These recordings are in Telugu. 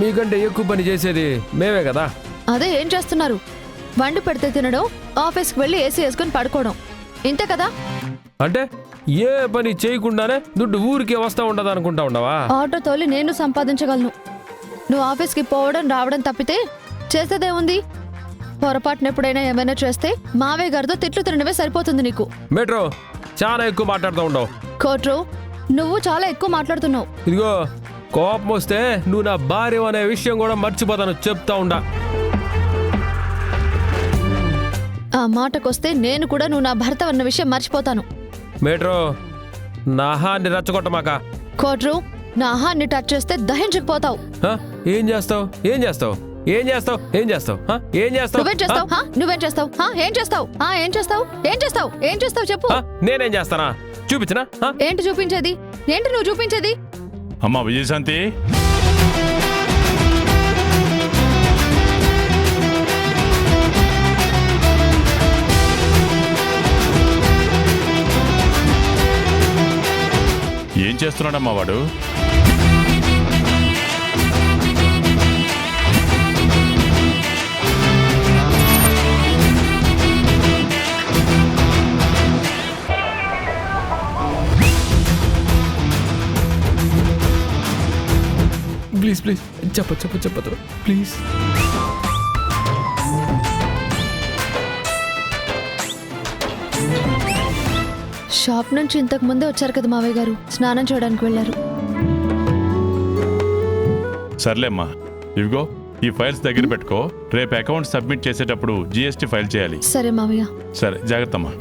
మీకంటే ఎక్కువ పని చేసేది మేమే కదా. అదే ఏం చేస్తున్నారు? వండి పెడితే తినడం, ఆఫీస్కి వెళ్ళి ఏసీ వేసుకుని పడుకోవడం, ఇంతే కదా? అంటే ఏ పని చేయకుండానే దుడ్డు ఊరికే వస్తా ఉండదు అనుకుంటా ఉండవా? ఆటో తోలి నేను సంపాదించగలను. నువ్వు ఆఫీస్కి పోవడం రావడం తప్పితే చేసేదేముంది? పొరపాటున ఎప్పుడైనా ఏమైనా చేస్తే మావయ్య గారితో తిట్లు తినడమే సరిపోతుంది నీకు. మెట్రో చాలా ఎక్కువ మాట్లాడుతూ ఉండవు. కోట్రు, నువ్వు చాలా ఎక్కువ మాట్లాడుతున్నావు. ఇదిగో కోపం వస్తే నువ్వు నా భార్య అనే విషయం కూడా మర్చిపోతాను చెప్తా ఉండా. ఆ మాటకొస్తే నేను కూడా నువ్వు నా భర్త అన్న విషయం మర్చిపోతాను. మెట్రో నా హాన్ని రెచ్చగొట్టమాక. కోట్రు, నా ఆహాన్ని టచ్ చేస్తే దహించకపోతావు. ఏం చేస్తావు? ఏం చేస్తావు? ఏం చేస్తావు? ఏం చేస్తావు? ఏం చేస్తావు? నువ్వేం చేస్తావు? నువ్వేం చేస్తావు? ఏం చేస్తావు? ఏం చేస్తావు? ఏం చేస్తావు? ఏం చేస్తావు చెప్పు. నేనేం చేస్తానా? చూపించనా? ఏంటి చూపించేది? ఏంటి నువ్వు చూపించేది? అమ్మా విజయశాంతి, ఏం చేస్తున్నాడమ్మా వాడు? ప్లీజ్ ప్లీజ్ చెప్పదు ప్లీజ్. షాప్ నుంచి ఇంతకు ముందే వచ్చారు కదా మావయ్య గారు, స్నానం చేయడానికి వెళ్ళారు. సర్లేమ్మా, ఇవిగో ఈ ఫైల్స్ దగ్గర పెట్టుకో. రేపు అకౌంట్ సబ్మిట్ చేసేటప్పుడు జిఎస్టీ ఫైల్ చేయాలి. సరే మావయ్య. సరే, జాగ్రత్తమ్మా.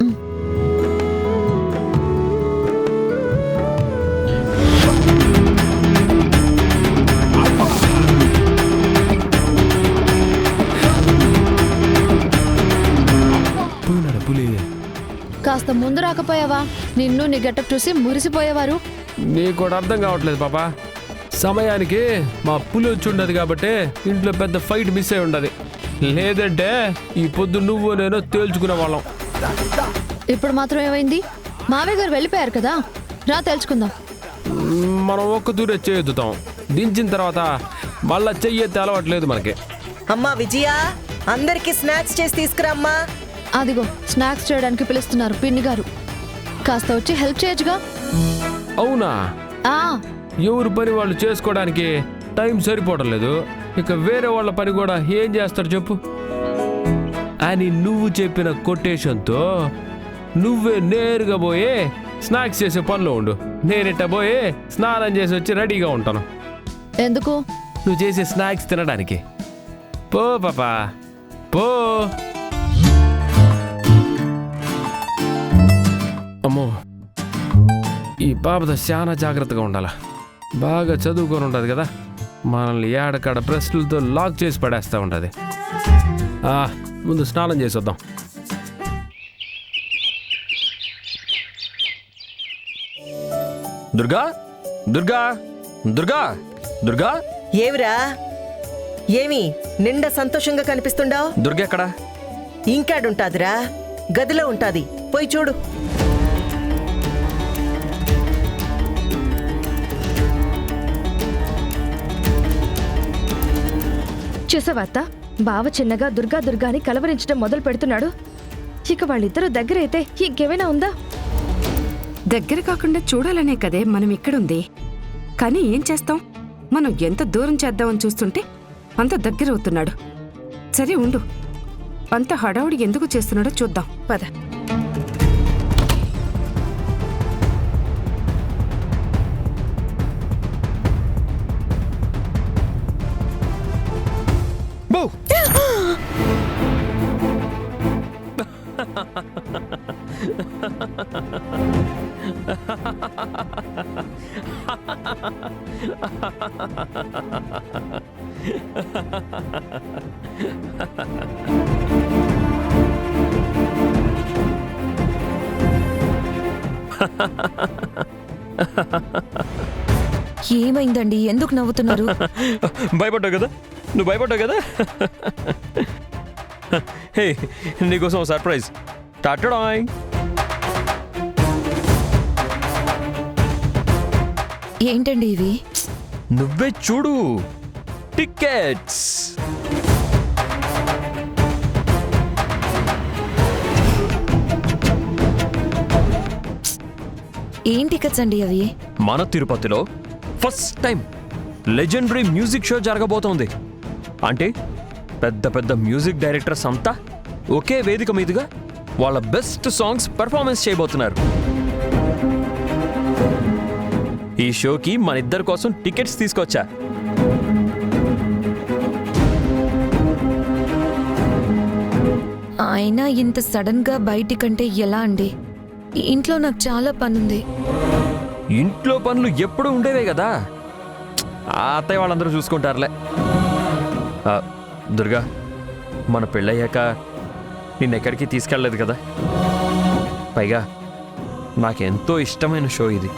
కాస్త ముందు రాకపోయావా? నిన్ను నీ గెటప్ చూసి మురిసిపోయేవారు. నీకు కూడా అర్థం కావట్లేదు పాపా. సమయానికి మా పులి వచ్చి ఉండదు కాబట్టి ఇంట్లో పెద్ద ఫైట్ మిస్ అయి ఉండదు. లేదంటే ఈ పొద్దు నువ్వు నేను తేల్చుకునే వాళ్ళం. ఇప్పుడు మాత్రం ఏమైంది? మావయ్య గారు వెళ్ళిపోయారు కదా, రా తేల్చుకుందాం. మనం ఒక్క దూరే చేయొద్దుతాం. దించిన తర్వాత మళ్ళా చెయ్యెత్తే అలవాట్లేదు మనకి. అమ్మా విజయ, అందరికి స్నాక్స్ చేసి తీసుకురామ్మా. అదిగో స్నాక్స్ చేయడానికి పిలుస్తున్నారు పిన్ని గారు. కాస్త వచ్చి హెల్ప్ చేయొచ్చుగా. అవునా? ఎవరు పని వాళ్ళు చేసుకోవడానికి టైం సరిపోవడం లేదు, ఇక వేరే వాళ్ళ పని కూడా ఏం చేస్తారు చెప్పు అని నువ్వు చెప్పిన కొటేషన్తో నువ్వే నేరుగా పోయి స్నాక్స్ చేసే పనిలో ఉండు. నేనిట్ట పోయి స్నానం చేసి వచ్చి రెడీగా ఉంటాను. ఎందుకు? నువ్వు చేసే స్నాక్స్ తినడానికి. పో పాపా పో. అమ్మో, ఈ పాపతో చాలా జాగ్రత్తగా ఉండాలా. బాగా చదువుకొని ఉంటుంది కదా, మనల్ని ఏడకాడ ప్రశ్నలతో లాక్ చేసి పడేస్తూ ఉంటుంది. ముందు స్నానం చేసి వద్దాం. దుర్గా దుర్గా దుర్గా దుర్గా. ఏవిరా, ఏమి నిండా సంతోషంగా కనిపిస్తుండావు? దుర్గా ఎక్కడా? ఇంకాడుంటాదిరా, గదిలో ఉంటాది, పోయి చూడు. చూసావాత్త, బావ చిన్నగా దుర్గా దుర్గాని కలవరించడం మొదలు పెడుతున్నాడు. ఇక వాళ్ళిద్దరూ దగ్గరైతే ఇంకేమైనా ఉందా? దగ్గర కాకుండా చూడాలనే కదే మనం ఇక్కడుంది. కానీ ఏం చేస్తాం, మనం ఎంత దూరం చేద్దామని చూస్తుంటే అంత దగ్గరవుతున్నాడు. సరే ఉండు, అంత హడావుడి ఎందుకు చేస్తున్నాడో చూద్దాం పద. ఏమైందండి, ఎందుకు నవ్వుతున్నారు? భయపడ్డావు కదా, నువ్వు భయపడ్డావు కదా. హే, నీకోసం సర్ప్రైజ్. టాటాయ్. ఏంటండి ఇవి? నువ్వే చూడు. టికెట్స్. ఏం టికెట్స్ అండి అవి? మన తిరుపతిలో first time legendary music show జరగబోతోంది. అంటే పెద్ద పెద్ద మ్యూజిక్ డైరెక్టర్స్ అంతా ఒకే వేదిక మీదుగా వాళ్ళ బెస్ట్ సాంగ్స్ పెర్ఫార్మెన్స్ చేయబోతున్నారు. ఈ షోకి మన ఇద్దరి కోసం టికెట్స్ తీసుకొచ్చా. అయినా ఇంత సడన్ గా బయటికంటే ఎలా అండి? ఇంట్లో నాకు చాలా పనుంది. ఇంట్లో పనులు ఎప్పుడు ఉండేవే కదా, ఆ అత్తయ్య వాళ్ళందరూ చూసుకుంటారులే. దుర్గా, మన పెళ్ళయ్యాక నిన్నెక్కడికి తీసుకెళ్ళలేదు కదా. పైగా నాకెంతో ఇష్టమైన షో ఇది.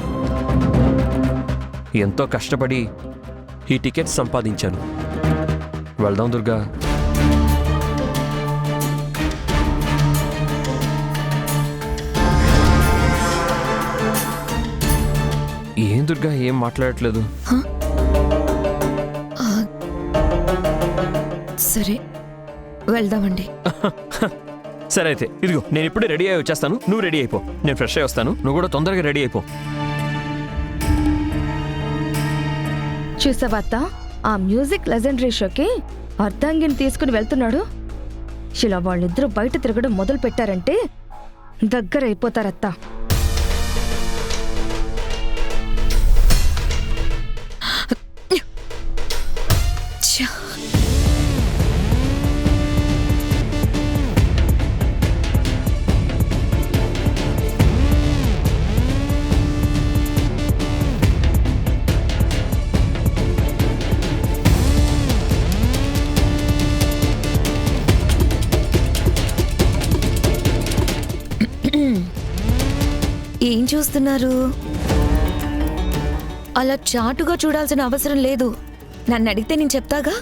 ఎంతో కష్టపడి ఈ టికెట్స్ సంపాదించాను. వెళ్దాం దుర్గా. ఏం దుర్గా, ఏం మాట్లాడట్లేదు? సరే వెళ్దామండి. సరే అయితే ఇదిగో, నేను ఇప్పుడే రెడీ అయ్యి వచ్చేస్తాను. నువ్వు రెడీ అయిపో, నేను ఫ్రెష్ అయ్యి వస్తాను. నువ్వు కూడా తొందరగా రెడీ అయిపో. చూసావా అత్త, ఆ మ్యూజిక్ లెజెండరీ షోకి అర్ధాంగిని తీసుకుని వెళ్తున్నాడు. ఇలా వాళ్ళిద్దరూ బయట తిరగడం మొదలు పెట్టారంటే దగ్గర అయిపోతారత్త. ఏం చూస్తున్నారు? అలా చాటుగా చూడాల్సిన అవసరం లేదు. నన్ను అడిగితే నేను చెప్తాగా.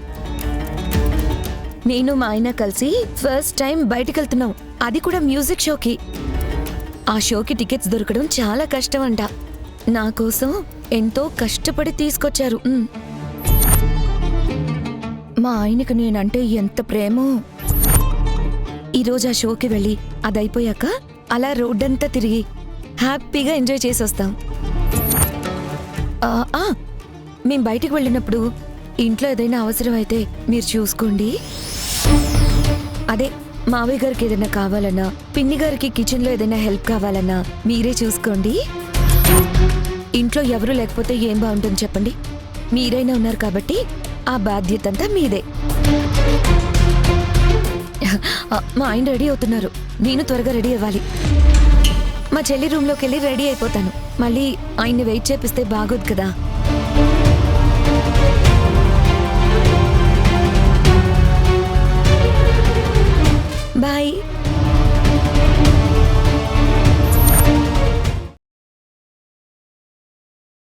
నేను మా ఆయన కలిసి ఫస్ట్ టైం బయటికి వెళ్తున్నాం, అది కూడా మ్యూజిక్ షోకి. ఆ షోకి టికెట్స్ దొరకడం చాలా కష్టం అంట. నా కోసం ఎంతో కష్టపడి తీసుకొచ్చారు. మా ఆయనకు నేనంటే ఎంత ప్రేమో. ఈరోజు ఆ షోకి వెళ్ళి అదైపోయాక అలా రోడ్డంతా తిరిగి హ్యాపీగా ఎంజాయ్ చేసి వస్తాం. మేం బయటికి వెళ్ళినప్పుడు ఇంట్లో ఏదైనా అవసరం అయితే మీరు చూసుకోండి. అదే మావయ్య గారికి ఏదైనా కావాలన్నా, పిన్ని గారికి కిచెన్లో ఏదైనా హెల్ప్ కావాలన్నా మీరే చూసుకోండి. ఇంట్లో ఎవరు లేకపోతే ఏం బాగుంటుంది చెప్పండి? మీరైనా ఉన్నారు కాబట్టి ఆ బాధ్యత అంతా మీదే. మా ఆయన రెడీ అవుతున్నారు, నేను త్వరగా రెడీ అవ్వాలి. మా చెల్లి రూమ్లోకి వెళ్ళి రెడీ అయిపోతాను. మళ్ళీ ఆయన్ని వెయిట్ చేపిస్తే బాగోదు కదా.